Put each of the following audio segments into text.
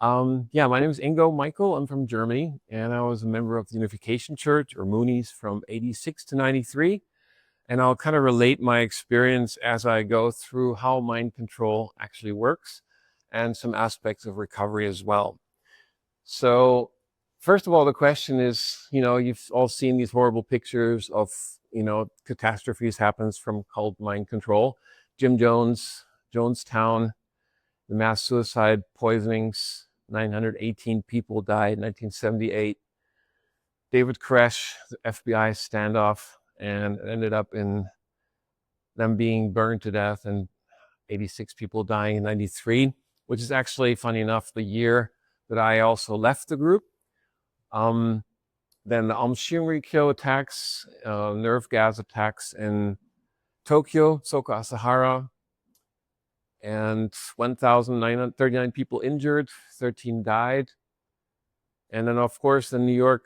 Yeah, my name is Ingo Michehl. I'm from Germany, and I was a member of the Unification Church, or Moonies, from 86 to 93. And I'll kind of relate my experience as I go through how mind control actually works and some aspects of recovery as well. So, first of all, the question is, you've all seen these horrible pictures of, catastrophes happens from called mind control. Jim Jones, Jonestown, the mass suicide poisonings, 918 people died in 1978. David Koresh, the FBI standoff, and it ended up in them being burned to death and 86 people dying in 93, which is actually, funny enough, the year that I also left the group. Then the Shinrikyo attacks, nerve gas attacks in Tokyo, Soko Asahara, and 1,939 people injured, 13 died. And then, of course, the New York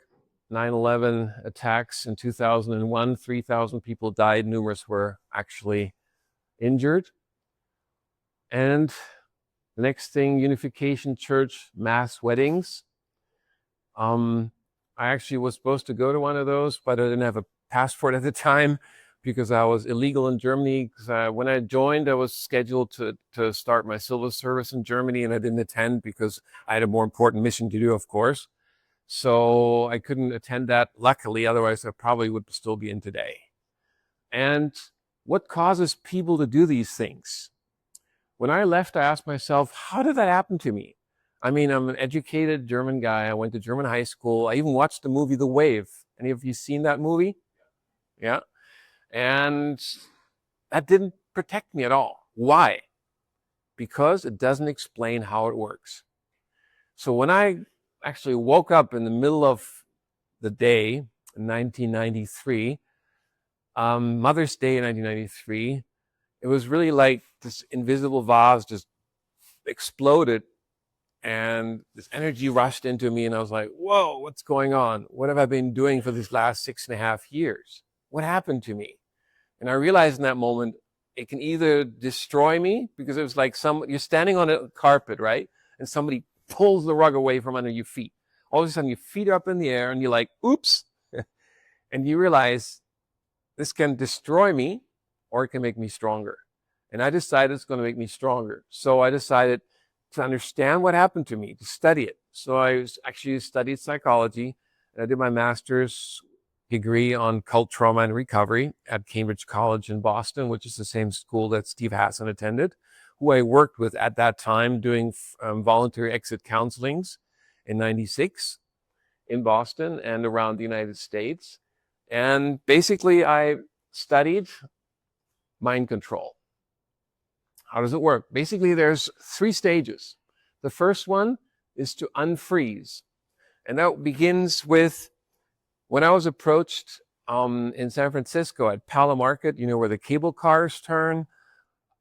9/11 attacks in 2001, 3,000 people died, numerous were actually injured. And the next thing, Unification Church mass weddings. I actually was supposed to go to one of those, but I didn't have a passport at the time because I was illegal in Germany. When I joined, I was scheduled to start my civil service in Germany, and I didn't attend because I had a more important mission to do, of course. So I couldn't attend that, luckily, otherwise I probably would still be in today. And what causes people to do these things? When I left, I asked myself, how did that happen to me? I mean, I'm an educated German guy. I went to German high school. I even watched the movie The Wave. Any of you seen that movie? Yeah. And that didn't protect me at all. Why? Because it doesn't explain how it works. So when I actually woke up in the middle of the day in 1993, Mother's Day in 1993, it was really like this invisible vase just exploded and this energy rushed into me, and I was like, whoa, what's going on? What have I been doing for these last 6.5 years? What happened to me? And I realized in that moment, it can either destroy me, because it was like you're standing on a carpet, right? And somebody pulls the rug away from under your feet. All of a sudden, your feet are up in the air and you're like, oops. And you realize this can destroy me or it can make me stronger. And I decided it's going to make me stronger. So I decided to understand what happened to me, to study it. So I actually studied psychology, and I did my master's degree on cult trauma and recovery at Cambridge College in Boston, which is the same school that Steve Hassan attended, who I worked with at that time doing voluntary exit counselings in 96 in Boston and around the United States. And basically, I studied mind control. How does it work? Basically, there's 3 stages. The first one is to unfreeze. And that begins with when I was approached in San Francisco at Palo Market, where the cable cars turn.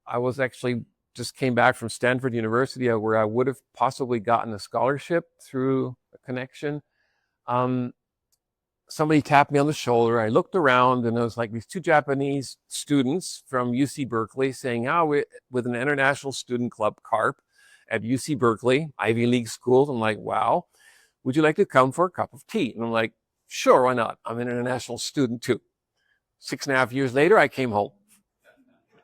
I was actually just came back from Stanford University, where I would have possibly gotten a scholarship through a connection. Somebody tapped me on the shoulder. I looked around, and it was like these 2 Japanese students from UC Berkeley saying, we're with an international student club, CARP, at UC Berkeley, Ivy League schools. I'm like, wow, would you like to come for a cup of tea? And I'm like, sure, why not? I'm an international student too. 6.5 years later, I came home,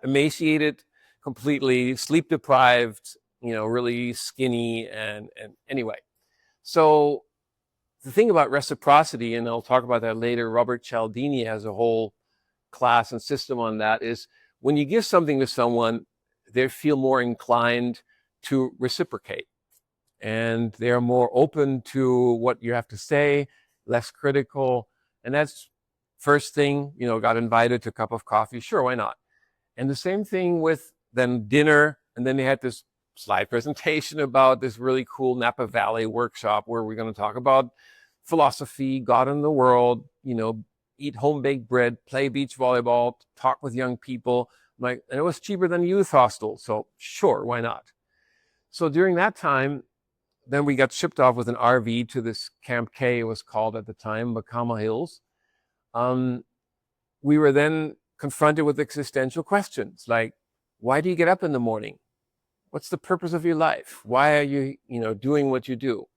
emaciated, completely sleep deprived, really skinny. And anyway, so the thing about reciprocity, and I'll talk about that later, Robert Cialdini has a whole class and system on that, is when you give something to someone, they feel more inclined to reciprocate. And they're more open to what you have to say, less critical. And that's first thing, got invited to a cup of coffee. Sure, why not? And the same thing with then dinner. And then they had this slide presentation about this really cool Napa Valley workshop where we're going to talk about philosophy, God in the world, eat home-baked bread, play beach volleyball, talk with young people. And it was cheaper than youth hostel. So sure, why not? So during that time, then we got shipped off with an RV to this Camp K, it was called at the time, Makama Hills. We were then confronted with existential questions like, why do you get up in the morning? What's the purpose of your life? Why are you, doing what you do?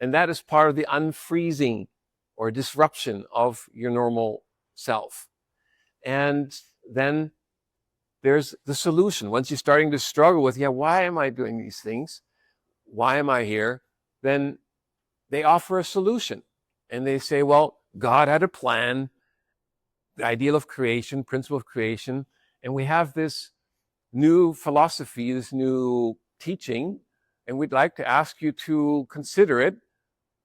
And that is part of the unfreezing or disruption of your normal self. And then there's the solution. Once you're starting to struggle with, why am I doing these things? Why am I here? Then they offer a solution. And they say, well, God had a plan, the ideal of creation, principle of creation, and we have this new philosophy, this new teaching, and we'd like to ask you to consider it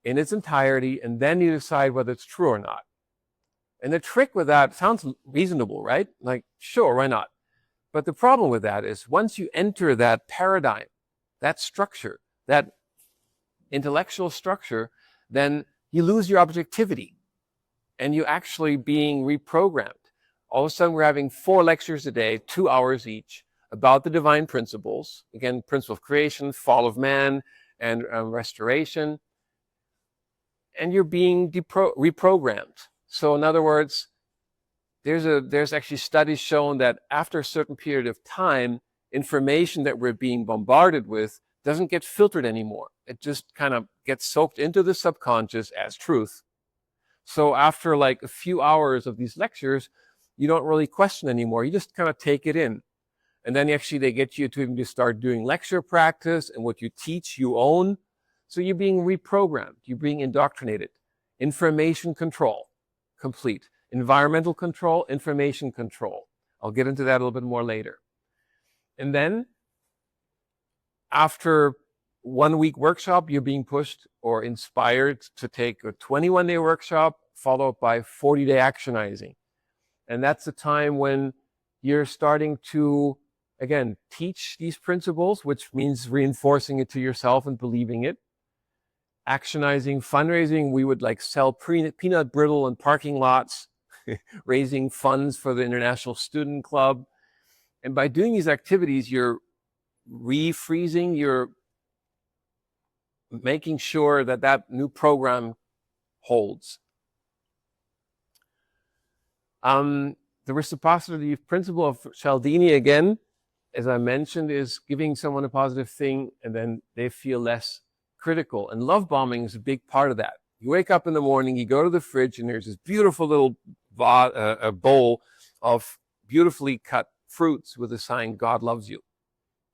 in its entirety, and then you decide whether it's true or not. And the trick with that sounds reasonable, right? Like, sure, why not? But the problem with that is once you enter that paradigm, that structure, that intellectual structure, then you lose your objectivity and you're actually being reprogrammed. All of a sudden, we're having 4 lectures a day, 2 hours each, about the divine principles. Again, principle of creation, fall of man, and restoration. And you're being reprogrammed. So in other words, there's actually studies shown that after a certain period of time, information that we're being bombarded with doesn't get filtered anymore. It just kind of gets soaked into the subconscious as truth. So after like a few hours of these lectures, you don't really question anymore. You just kind of take it in. And then actually they get you to even just start doing lecture practice, and what you teach, you own. So you're being reprogrammed. You're being indoctrinated. Information control, complete. Environmental control, information control. I'll get into that a little bit more later. And then after 1 week workshop, you're being pushed or inspired to take a 21-day workshop followed by 40-day actionizing. And that's the time when you're starting to, again, teach these principles, which means reinforcing it to yourself and believing it. Actionizing, fundraising, we would like sell peanut brittle in parking lots, raising funds for the International Student Club. And by doing these activities, you're refreezing, you're making sure that that new program holds. The reciprocity principle of Cialdini, again, as I mentioned, is giving someone a positive thing and then they feel less critical. And love bombing is a big part of that. You wake up in the morning, you go to the fridge, and there's this beautiful little bowl of beautifully cut fruits with a sign, God loves you.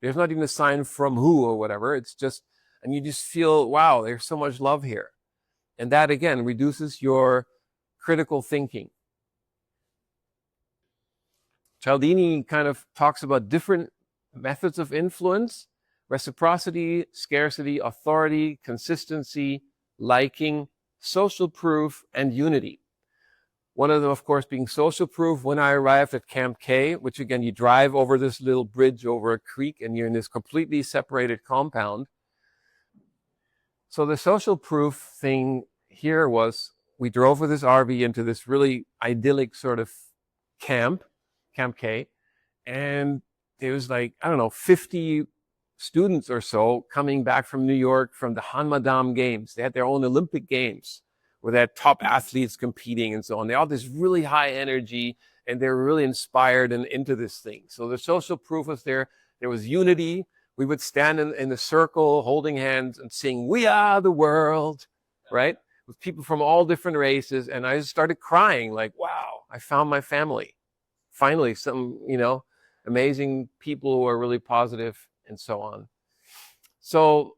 There's not even a sign from who or whatever. It's just, and you just feel, wow, there's so much love here. And that, again, reduces your critical thinking. Cialdini kind of talks about different methods of influence: reciprocity, scarcity, authority, consistency, liking, social proof, and unity. One of them, of course, being social proof. When I arrived at Camp K, which again, you drive over this little bridge over a creek and you're in this completely separated compound. So the social proof thing here was, we drove with this RV into this really idyllic sort of Camp K, and there was like, 50 students or so coming back from New York from the Hanmadam Games. They had their own Olympic Games where they had top athletes competing and so on. They all had this really high energy and they were really inspired and into this thing. So the social proof was there. There was unity. We would stand in a circle holding hands and sing, "We are the world," right? With people from all different races. And I just started crying like, wow, I found my family. Finally, some, amazing people who are really positive and so on. So,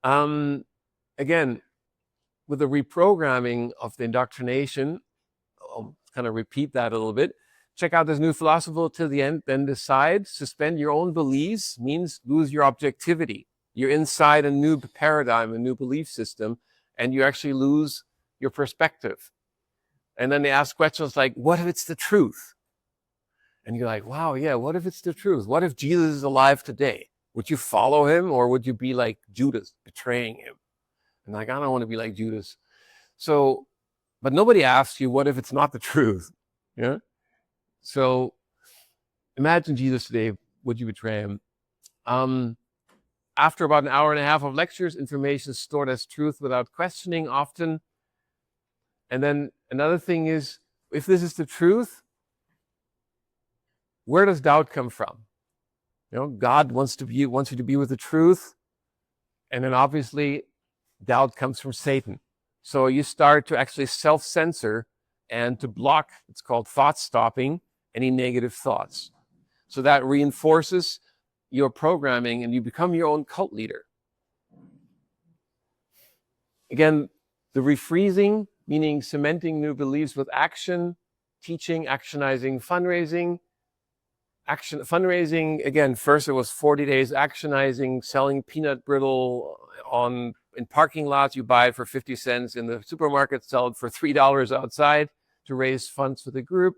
again, with the reprogramming of the indoctrination, I'll kind of repeat that a little bit. Check out this new philosophy till the end, then decide. Suspend your own beliefs means lose your objectivity. You're inside a new paradigm, a new belief system, and you actually lose your perspective. And then they ask questions like, what if it's the truth? And you're like, wow, yeah, what if it's the truth? What if Jesus is alive today? Would you follow him, or would you be like Judas, betraying him? And like, I don't want to be like Judas. So, but nobody asks you, what if it's not the truth? Yeah. So imagine Jesus today, would you betray him? After about an hour and a half of lectures, information is stored as truth without questioning often. And then another thing is, if this is the truth, where does doubt come from? God wants you to be with the truth. And then obviously doubt comes from Satan. So you start to actually self-censor and to block, it's called thought stopping, any negative thoughts. So that reinforces your programming and you become your own cult leader. Again, the refreezing, meaning cementing new beliefs with action, teaching, actionizing, fundraising. Fundraising, again, first it was 40 days actionizing, selling peanut brittle in parking lots. You buy it for 50 cents in the supermarket, sell it for $3 outside to raise funds for the group.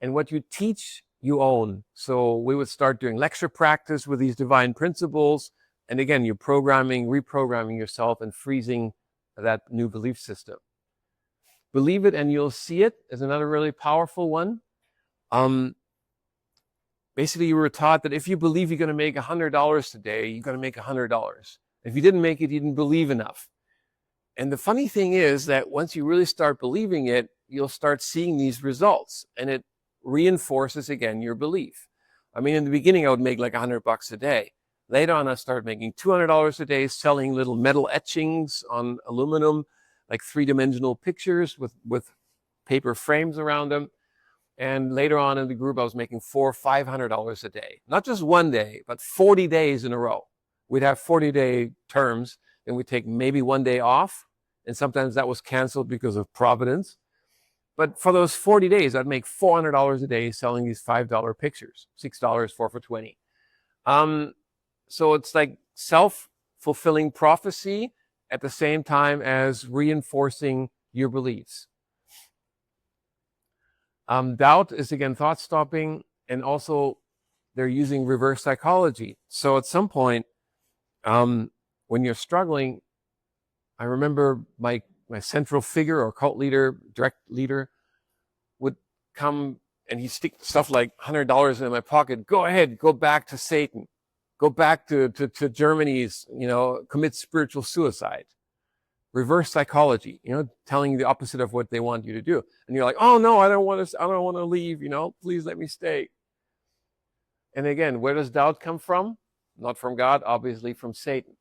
And what you teach, you own. So we would start doing lecture practice with these divine principles. And again, you're reprogramming yourself and freezing that new belief system. Believe it and you'll see it is another really powerful one. Basically, you were taught that if you believe you're going to make $100 today, you're going to make $100. If you didn't make it, you didn't believe enough. And the funny thing is that once you really start believing it, you'll start seeing these results. And it reinforces, again, your belief. I mean, in the beginning, I would make like $100 a day. Later on, I started making $200 a day, selling little metal etchings on aluminum, like three-dimensional pictures with paper frames around them. And later on in the group, I was making $400 or $500 a day. Not just one day, but 40 days in a row. We'd have 40-day terms, and we'd take maybe one day off. And sometimes that was canceled because of providence. But for those 40 days, I'd make $400 a day selling these $5 pictures, $6, 4 for 20. So it's like self-fulfilling prophecy at the same time as reinforcing your beliefs. Doubt is, again, thought stopping, and also they're using reverse psychology. So at some point, when you're struggling, I remember my central figure or cult leader, direct leader, would come and he'd stick stuff like $100 in my pocket. Go ahead, go back to Satan. Go back to Germany's, commit spiritual suicide. Reverse psychology, telling you the opposite of what they want you to do. And you're like, oh no, I don't want to leave, please let me stay. And again, where does doubt come from? Not from God, obviously from Satan.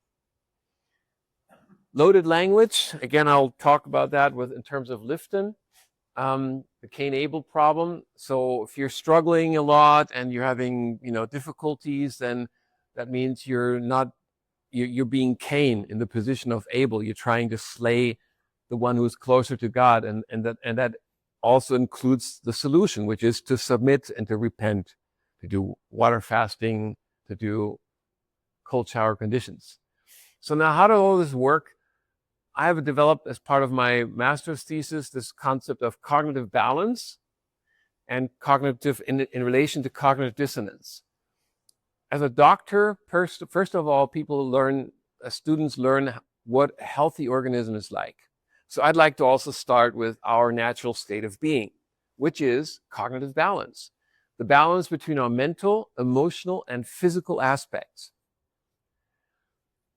Loaded language, again, I'll talk about that in terms of Lifton. The Cain-Abel problem. So if you're struggling a lot and you're having, difficulties, then that means you're being Cain in the position of Abel. You're trying to slay the one who's closer to God. And that also includes the solution, which is to submit and to repent, to do water fasting, to do cold shower conditions. So now how does all this work? I have developed, as part of my master's thesis, this concept of cognitive balance and cognitive in relation to cognitive dissonance. As a doctor, first of all, students learn what a healthy organism is like. So I'd like to also start with our natural state of being, which is cognitive balance. The balance between our mental, emotional, and physical aspects.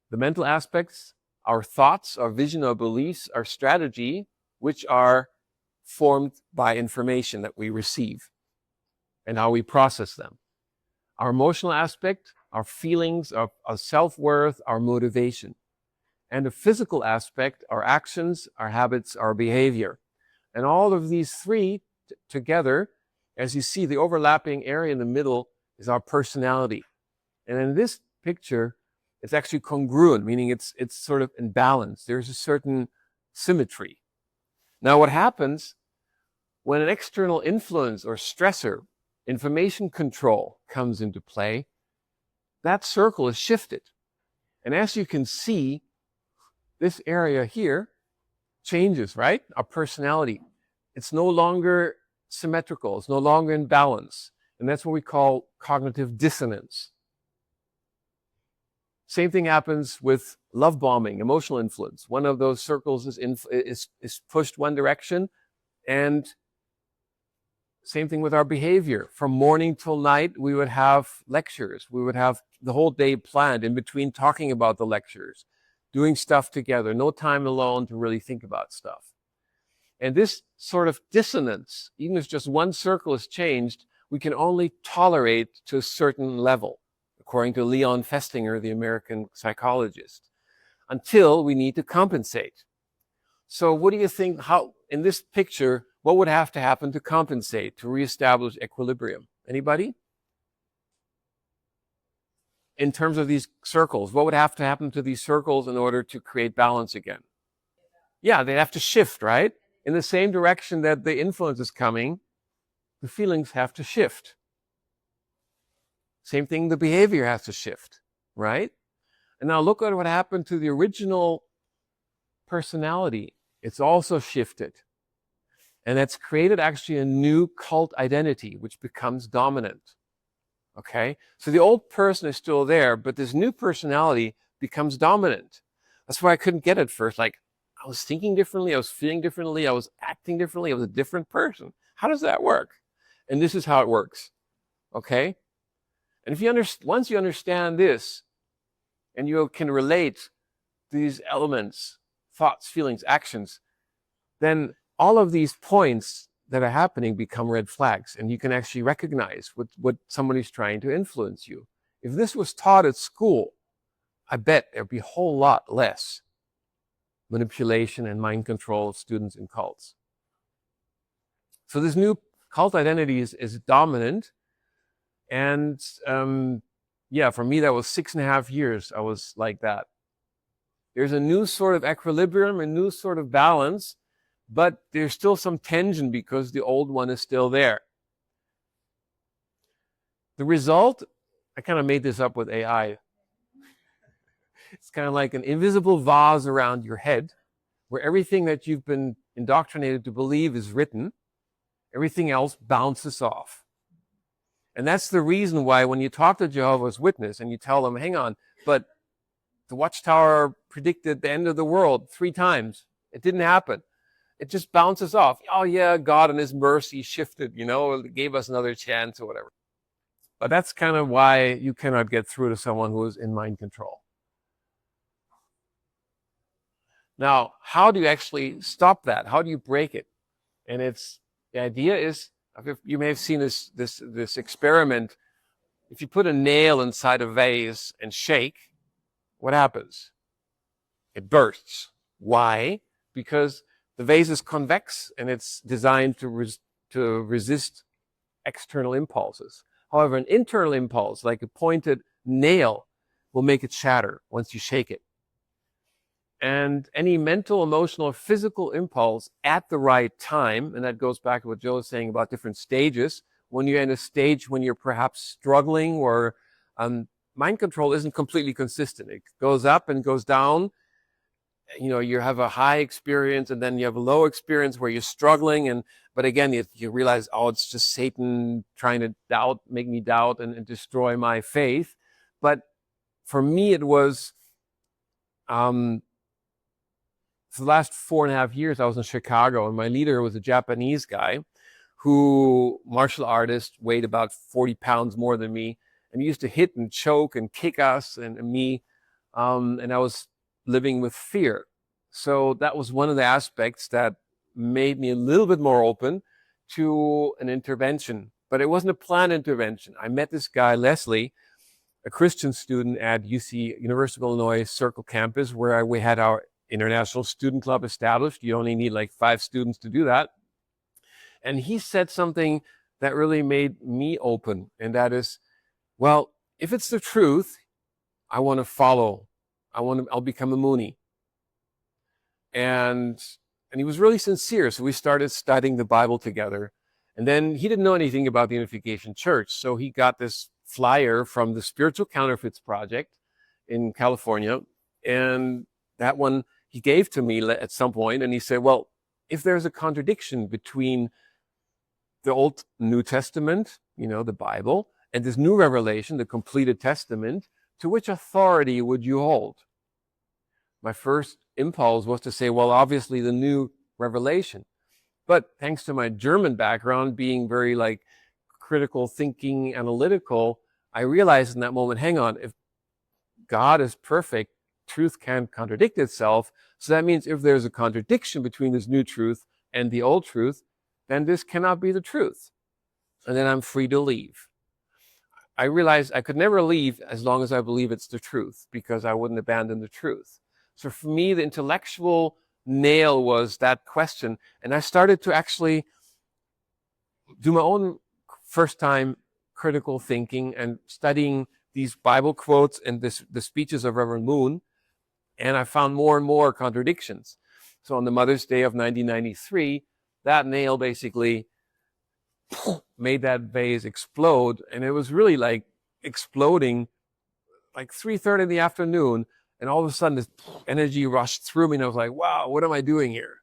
The mental aspects, our thoughts, our vision, our beliefs, our strategy, which are formed by information that we receive and how we process them. Our emotional aspect, our feelings, our self-worth, our motivation. And the physical aspect, our actions, our habits, our behavior. And all of these three together, as you see, the overlapping area in the middle is our personality. And in this picture, it's actually congruent, meaning it's sort of in balance. There's a certain symmetry. Now, what happens when an external influence or stressor, information control, comes into play, that circle is shifted. And as you can see, this area here changes, right? Our personality. It's no longer symmetrical. It's no longer in balance. And that's what we call cognitive dissonance. Same thing happens with love bombing, emotional influence. One of those circles is pushed one direction, and same thing with our behavior. From morning till night, we would have lectures. We would have the whole day planned in between talking about the lectures, doing stuff together, no time alone to really think about stuff. And this sort of dissonance, even if just one circle is changed, we can only tolerate to a certain level. according to Leon Festinger, the American psychologist, until we need to compensate. So what do you think, how, in this picture, what would have to happen to compensate, to reestablish equilibrium? Anybody? In terms of these circles, what would have to happen to these circles in order to create balance again? Yeah, they'd have to shift, right? In the same direction that the influence is coming, the feelings have to shift. Same thing, the behavior has to shift, right? And now look at what happened to the original personality. It's also shifted. And that's created actually a new cult identity, which becomes dominant. Okay? So the old person is still there, but this new personality becomes dominant. That's why I couldn't get it first. Like, I was thinking differently, I was feeling differently, I was acting differently, I was a different person. How does that work? And this is how it works. Okay? And if you once you understand this, and you can relate these elements, thoughts, feelings, actions, then all of these points that are happening become red flags, and you can actually recognize what somebody's trying to influence you. If this was taught at school, I bet there'd be a whole lot less manipulation and mind control of students in cults. So this new cult identity is dominant, and yeah, for me that was 6.5 years. I was like that. There's a new sort of equilibrium, a new sort of balance, but there's still some tension because the old one is still there. The result, I kind of made this up with AI. It's kind of like an invisible vase around your head where everything that you've been indoctrinated to believe is written. Everything else bounces off. And that's the reason why when you talk to Jehovah's Witness and you tell them, hang on, but the Watchtower predicted the end of the world 3 times. It didn't happen. It just bounces off. Oh yeah, God in his mercy shifted, gave us another chance or whatever. But that's kind of why you cannot get through to someone who is in mind control. Now, how do you actually stop that? How do you break it? And the idea is, you may have seen this experiment. If you put a nail inside a vase and shake, what happens? It bursts. Why? Because the vase is convex and it's designed to resist external impulses. However, an internal impulse, like a pointed nail, will make it shatter once you shake it. And any mental, emotional, or physical impulse at the right time, and that goes back to what Joe was saying about different stages, when you're in a stage when you're perhaps struggling or mind control isn't completely consistent. It goes up and goes down. You have a high experience and then you have a low experience where you're struggling. But again, you realize, oh, it's just Satan trying to make me doubt and destroy my faith. But for me, it was, for the last 4.5 years, I was in Chicago and my leader was a Japanese guy martial artist, weighed about 40 pounds more than me. And he used to hit and choke and kick us and me. And I was living with fear. So that was one of the aspects that made me a little bit more open to an intervention. But it wasn't a planned intervention. I met this guy, Leslie, a Christian student at University of Illinois Circle campus, where we had our international student club established. You only need like 5 students to do that. And he said something that really made me open. And that is, well, if it's the truth, I want to follow. I'll become a Moonie. And he was really sincere. So we started studying the Bible together. And then he didn't know anything about the Unification Church. So he got this flyer from the Spiritual Counterfeits Project in California. And that one he gave to me at some point. And he said, well, if there's a contradiction between the Old New Testament, the Bible, and this new revelation, the completed Testament, to which authority would you hold? My first impulse was to say, well, obviously the new revelation. But thanks to my German background, being very critical thinking, analytical, I realized in that moment, hang on, if God is perfect, truth can't contradict itself. So that means if there's a contradiction between this new truth and the old truth, then this cannot be the truth. And then I'm free to leave. I realized I could never leave as long as I believe it's the truth, because I wouldn't abandon the truth. So for me, the intellectual nail was that question. And I started to actually do my own first time critical thinking and studying these Bible quotes and the speeches of Reverend Moon. And I found more and more contradictions. So on the Mother's Day of 1993, that nail basically made that vase explode. And it was really like exploding like 3:30 in the afternoon. And all of a sudden this energy rushed through me and I was like, wow, what am I doing here?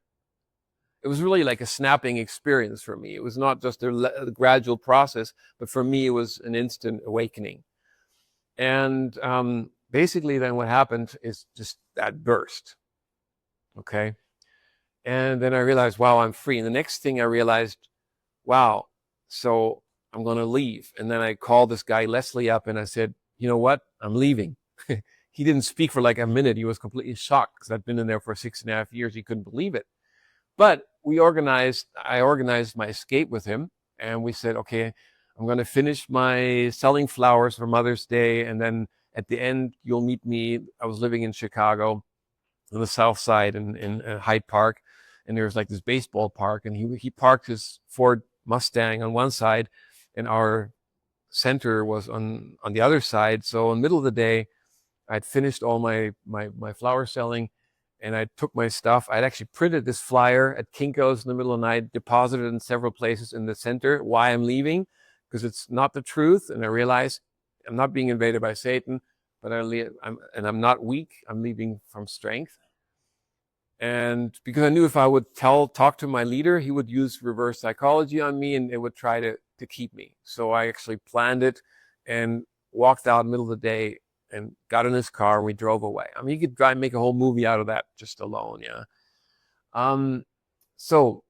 It was really like a snapping experience for me. It was not just a gradual process, but for me, it was an instant awakening. And basically then what happened is just that burst, okay? And then I realized, wow, I'm free. And the next thing I realized, wow, so I'm going to leave. And then I called this guy Leslie up and I said, you know what? I'm leaving. He didn't speak for like a minute. He was completely shocked because I'd been in there for 6.5 years. He couldn't believe it. But I organized my escape with him, and we said, okay, I'm going to finish my selling flowers for Mother's Day. And then at the end, you'll meet me. I was living in Chicago on the South Side in Hyde Park. And there was like this baseball park, and he parked his Ford Mustang on one side and our center was on the other side. So in the middle of the day, I'd finished all my flower selling, and I took my stuff. I'd actually printed this flyer at Kinko's in the middle of the night, deposited in several places in the center, why I'm leaving, because it's not the truth. And I realized I'm not being invaded by Satan, but I'm not weak. I'm leaving from strength. And because I knew if I would talk to my leader, he would use reverse psychology on me and it would try to keep me. So I actually planned it and walked out in the middle of the day and got in his car and we drove away. I mean, you could try and make a whole movie out of that just alone, yeah. So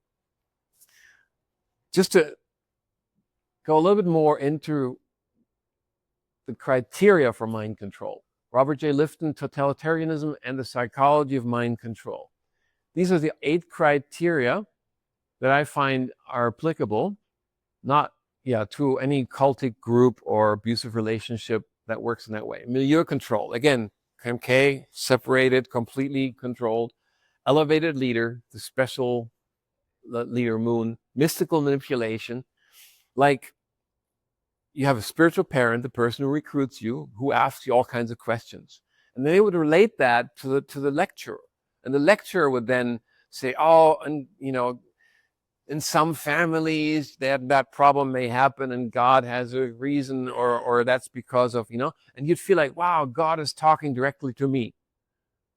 just to go a little bit more into the criteria for mind control. Robert J Lifton, Totalitarianism and the Psychology of Mind Control. These are the 8 criteria that I find are applicable, to any cultic group or abusive relationship that works in that way. Milieu control, again, MK, separated, completely controlled. Elevated leader, the special leader Moon. Mystical manipulation, like you have a spiritual parent, the person who recruits you, who asks you all kinds of questions. And they would relate that to the lecturer. And the lecturer would then say, oh, and in some families that problem may happen and God has a reason, or that's because of, and you'd feel like, wow, God is talking directly to me,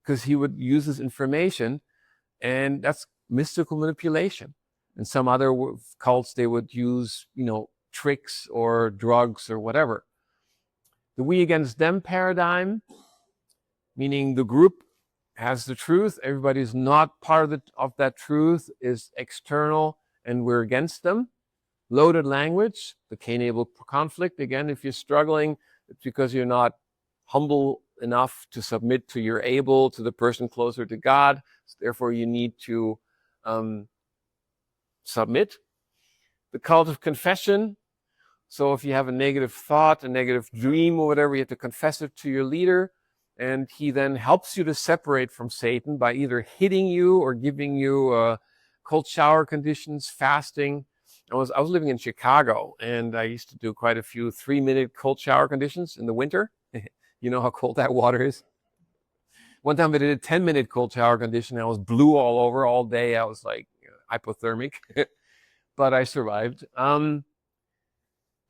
because he would use this information, and that's mystical manipulation. In some other cults, they would use, tricks or drugs or whatever. The we against them paradigm, meaning the group has the truth, everybody is not part of that truth, is external, and we're against them. Loaded language, the Cain-Abel conflict. Again, if you're struggling, it's because you're not humble enough to submit to your Abel, to the person closer to God. Therefore, you need to submit. The cult of confession. So if you have a negative thought, a negative dream or whatever, you have to confess it to your leader. And he then helps you to separate from Satan by either hitting you or giving you cold shower conditions, fasting. I was living in Chicago, and I used to do quite a few 3-minute cold shower conditions in the winter. You know how cold that water is. One time I did a 10-minute cold shower condition. I was blue all over all day. I was like hypothermic, but I survived.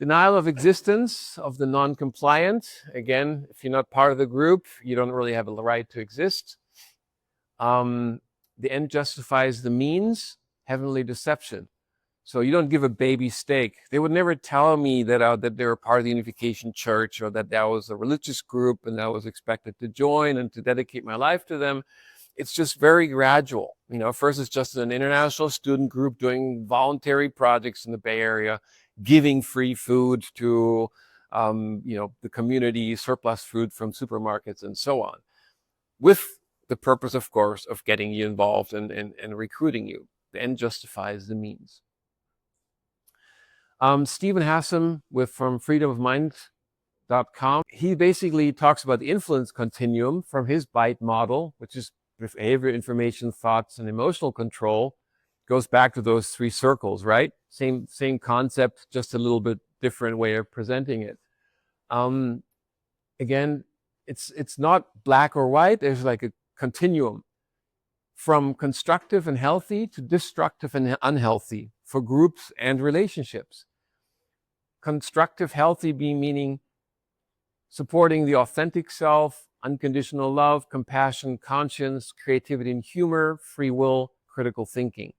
Denial of existence of the non-compliant. Again, if you're not part of the group, you don't really have a right to exist. The end justifies the means. Heavenly deception. So you don't give a baby steak. They would never tell me that they were part of the Unification Church, or that was a religious group and I was expected to join and to dedicate my life to them. It's just very gradual. First it's just an international student group doing voluntary projects in the Bay Area, giving free food to the community, surplus food from supermarkets and so on, with the purpose, of course, of getting you involved and recruiting you. The end justifies the means. Stephen Hassan from Freedom of Mind Festinger.com. He basically talks about the influence continuum from his BITE model, which is behavior, information, thoughts, and emotional control. Goes back to those three circles, right? Same concept, just a little bit different way of presenting it. Again, it's not black or white. There's like a continuum from constructive and healthy to destructive and unhealthy for groups and relationships. Constructive, healthy meaning supporting the authentic self, unconditional love, compassion, conscience, creativity and humor, free will, critical thinking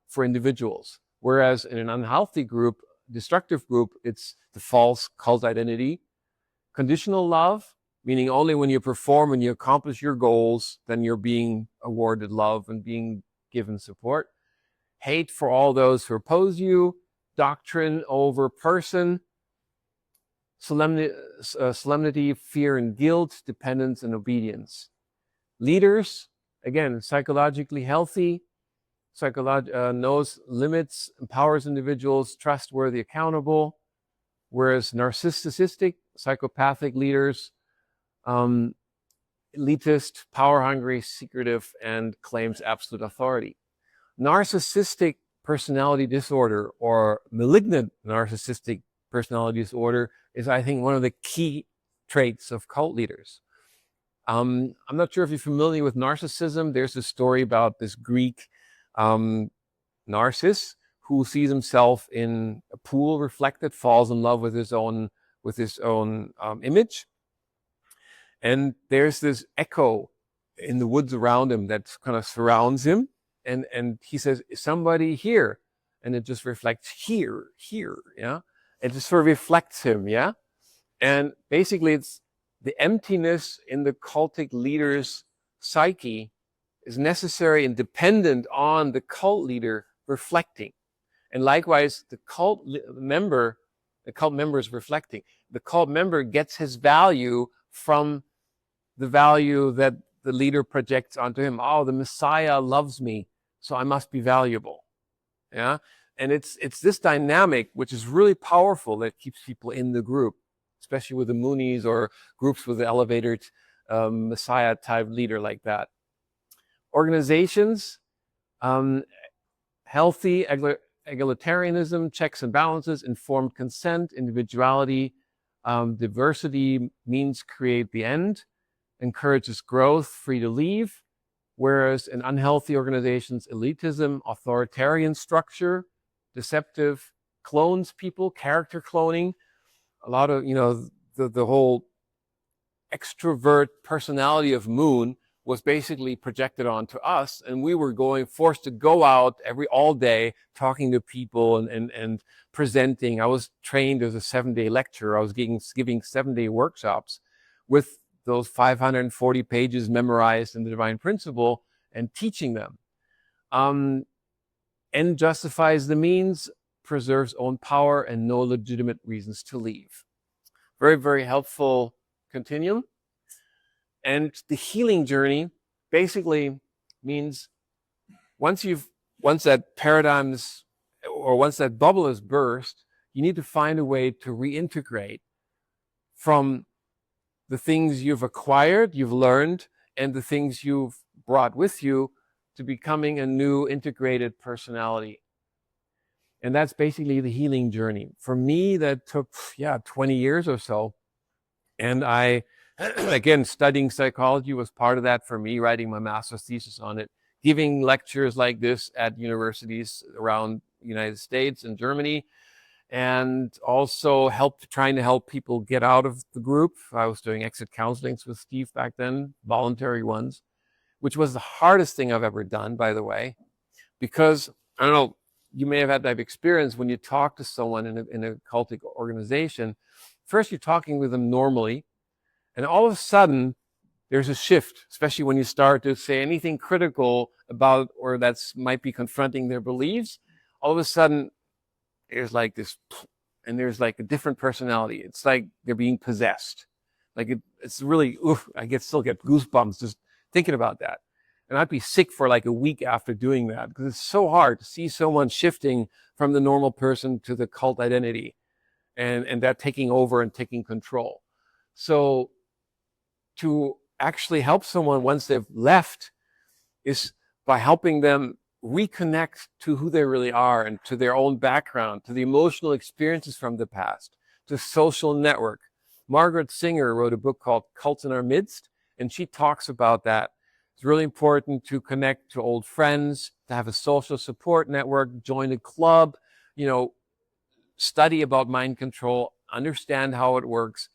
for individuals. Whereas in an unhealthy group, destructive group, it's the false cult identity. Conditional love, meaning only when you perform and you accomplish your goals, then you're being awarded love and being given support. Hate for all those who oppose you. Doctrine over person. Solemnity, fear and guilt, dependence and obedience. Leaders, again, psychologically healthy, knows limits, empowers individuals, trustworthy, accountable. Whereas narcissistic, psychopathic leaders, elitist, power-hungry, secretive, and claims absolute authority. Narcissistic personality disorder or malignant narcissistic personality disorder is, I think, one of the key traits of cult leaders. I'm not sure if you're familiar with narcissism. There's a story about this Greek Narcissus who sees himself in a pool reflected, falls in love with his own image. And there's this echo in the woods around him that kind of surrounds him. And he says, is somebody here? And it just reflects here, yeah? It just sort of reflects him, yeah? And basically it's the emptiness in the cultic leader's psyche is necessary and dependent on the cult leader reflecting. And likewise, the cult member is reflecting. The cult member gets his value from the value that the leader projects onto him. Oh, the Messiah loves me, so I must be valuable. Yeah? And it's this dynamic which is really powerful that keeps people in the group, especially with the Moonies or groups with the elevated Messiah type leader like that. Organizations, healthy egalitarianism, checks and balances, informed consent, individuality, diversity means create the end, encourages growth, free to leave. Whereas in unhealthy organizations, elitism, authoritarian structure, deceptive, clones people, character cloning, a lot of, the whole extrovert personality of Moon was basically projected onto us, and we were forced to go out all day talking to people and presenting. I was trained as a 7-day lecturer. I was giving 7-day workshops with those 540 pages memorized in the Divine Principle and teaching them. End justifies the means, preserves own power, and no legitimate reasons to leave. Very, very helpful continuum. And the healing journey basically means once that paradigms or once that bubble is burst, you need to find a way to reintegrate from the things you've acquired, you've learned, and the things you've brought with you to becoming a new integrated personality. And that's basically the healing journey. For me, that took, 20 years or so. And I, again, studying psychology was part of that for me, writing my master's thesis on it, giving lectures like this at universities around the United States and Germany, and also trying to help people get out of the group. I was doing exit counselings with Steve back then, voluntary ones, which was the hardest thing I've ever done, by the way, because, I don't know, you may have had that experience when you talk to someone in a cultic organization. First, you're talking with them normally, and all of a sudden, there's a shift, especially when you start to say anything critical about or might be confronting their beliefs. All of a sudden, there's like this, and there's like a different personality. It's like they're being possessed. Like it's really, I still get goosebumps just thinking about that. And I'd be sick for like a week after doing that because it's so hard to see someone shifting from the normal person to the cult identity. and that taking over and taking control. So to actually help someone once they've left is by helping them reconnect to who they really are and to their own background, to the emotional experiences from the past, to social network. Margaret Singer wrote a book called Cults in Our Midst, and she talks about that. It's really important to connect to old friends, to have a social support network, join a club, study about mind control, understand how it works,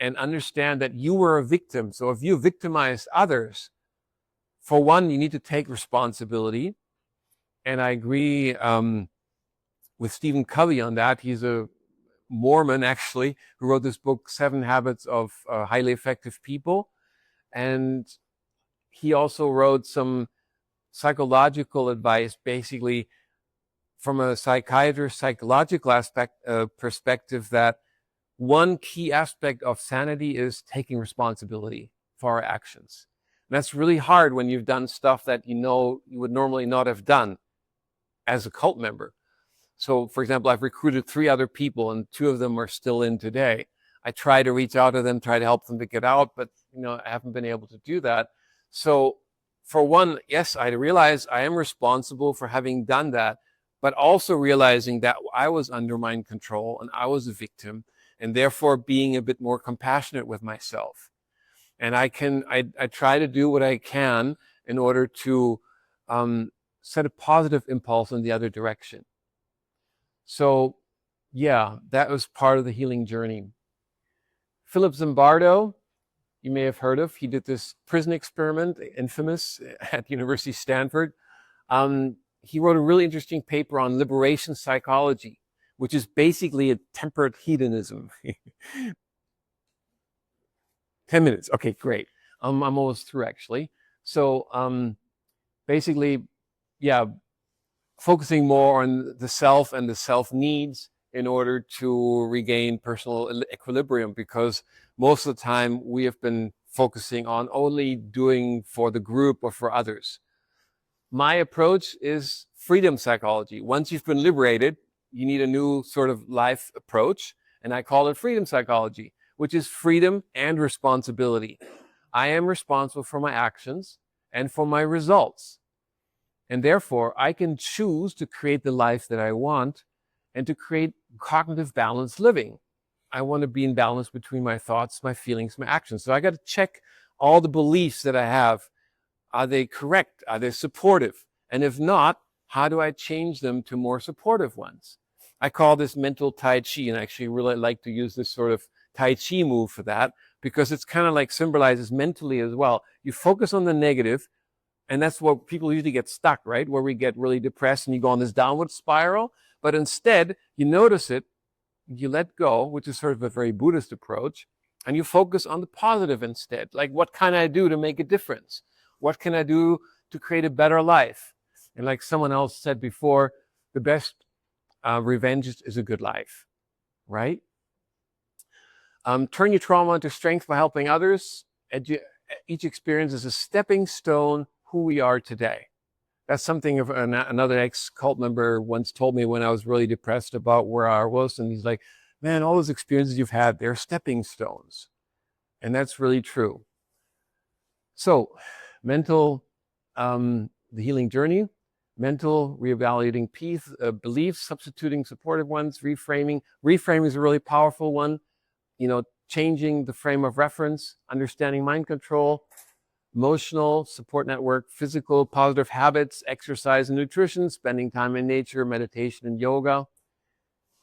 and understand that you were a victim. So if you victimized others, for one, you need to take responsibility. And I agree with Stephen Covey on that. He's a Mormon, actually, who wrote this book, 7 Habits of Highly Effective People. And he also wrote some psychological advice, basically from a psychiatrist, psychological perspective, that one key aspect of sanity is taking responsibility for our actions. And that's really hard when you've done stuff that you would normally not have done as a cult member. So, for example, I've recruited 3 other people, and 2 of them are still in today. I try to reach out to them, try to help them to get out, but I haven't been able to do that. So, for one, yes, I realize I am responsible for having done that, but also realizing that I was under mind control and I was a victim, and therefore being a bit more compassionate with myself. And I try to do what I can in order to set a positive impulse in the other direction. So, yeah, that was part of the healing journey. Philip Zimbardo, you may have heard of. He did this prison experiment, infamous, at University of Stanford. He wrote a really interesting paper on liberation psychology, which is basically a temperate hedonism. 10 minutes. Okay, great. I'm almost through, actually. So basically, yeah, focusing more on the self and the self needs in order to regain personal equilibrium, because most of the time we have been focusing on only doing for the group or for others. My approach is freedom psychology. Once you've been liberated, you need a new sort of life approach, and I call it freedom psychology, which is freedom and responsibility. I am responsible for my actions and for my results. And therefore, I can choose to create the life that I want and to create cognitive balanced living. I want to be in balance between my thoughts, my feelings, my actions. So I got to check all the beliefs that I have. Are they correct? Are they supportive? And if not, how do I change them to more supportive ones? I call this mental Tai Chi, and I actually really like to use this sort of Tai Chi move for that, because it's kind of like symbolizes mentally as well. You focus on the negative, and that's where people usually get stuck, right? Where we get really depressed and you go on this downward spiral. But instead, you notice it, you let go, which is sort of a very Buddhist approach, and you focus on the positive instead. Like, what can I do to make a difference? What can I do to create a better life? And like someone else said before, the best revenge is a good life, right? Turn your trauma into strength by helping others. Each experience is a stepping stone who we are today. That's something of another ex-cult member once told me when I was really depressed about where I was. And he's like, man, all those experiences you've had, they're stepping stones. And that's really true. So, mental, the healing journey, mental, reevaluating beliefs, substituting supportive ones, reframing. Reframing is a really powerful one. Changing the frame of reference, understanding mind control, emotional support network, physical positive habits, exercise and nutrition, spending time in nature, meditation and yoga.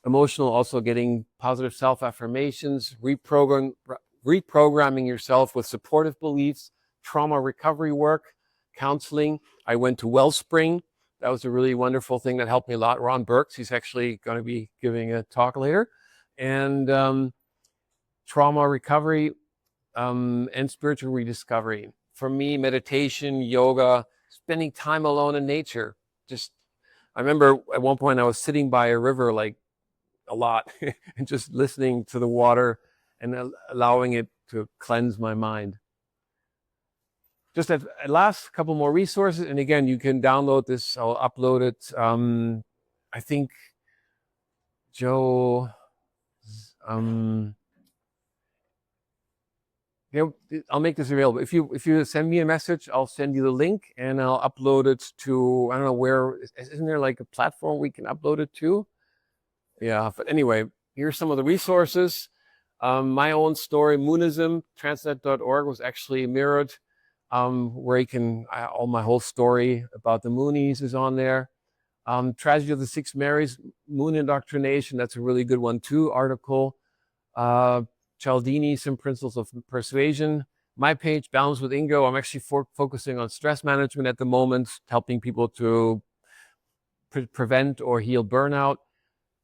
Emotional, also getting positive self-affirmations, reprogramming yourself with supportive beliefs, trauma recovery work, counseling. I went to Wellspring. That was a really wonderful thing that helped me a lot. Ron Burks, he's actually going to be giving a talk later. And trauma recovery and spiritual rediscovery. For me, meditation, yoga, spending time alone in nature. I remember at one point I was sitting by a river like a lot and just listening to the water and allowing it to cleanse my mind. Just at last, couple more resources. And again, you can download this. I'll upload it. I think Joe I'll make this available. If you send me a message, I'll send you the link and I'll upload it to, I don't know where, isn't there like a platform we can upload it to? Yeah, but anyway, here's some of the resources. My own story, Moonism, transnet.org, was actually mirrored, where you can, all my whole story about the Moonies is on there. Tragedy of the Six Marys, Moon Indoctrination, that's a really good one too, article. Cialdini, Some Principles of Persuasion. My page, Balance with Ingo, I'm actually focusing on stress management at the moment, helping people to prevent or heal burnout.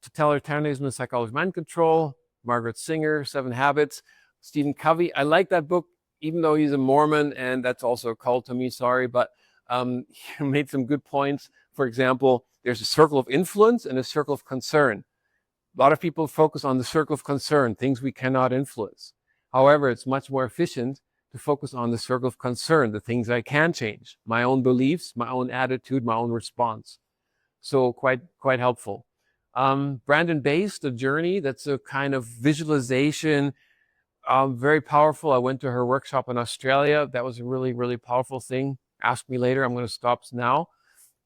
Totalitarianism and Psychology of Mind Control, Margaret Singer, 7 Habits. Stephen Covey, I like that book, even though he's a Mormon, and that's also a cult to me, sorry, but he made some good points. For example, there's a circle of influence and a circle of concern. A lot of people focus on the circle of concern, things we cannot influence. However, it's much more efficient to focus on the circle of concern, the things I can change, my own beliefs, my own attitude, my own response. So quite helpful. Brandon Bass, The Journey, that's a kind of visualization, very powerful. I went to her workshop in Australia. That was a really, really powerful thing. Ask me later. I'm going to stop now.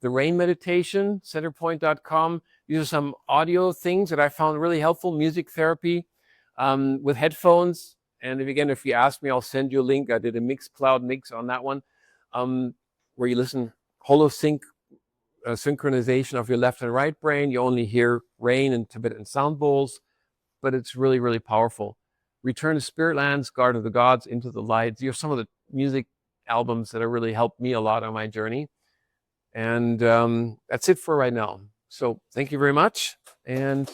The Rain Meditation, centerpoint.com. These are some audio things that I found really helpful. Music therapy with headphones. And if you ask me, I'll send you a link. I did a Mixcloud mix on that one, where you listen holosync synchronization of your left and right brain. You only hear rain and Tibetan sound bowls, but it's really, really powerful. Return to Spirit Lands, Garden of the Gods, Into the Light. These are some of the music albums that have really helped me a lot on my journey. And that's it for right now. So thank you very much. And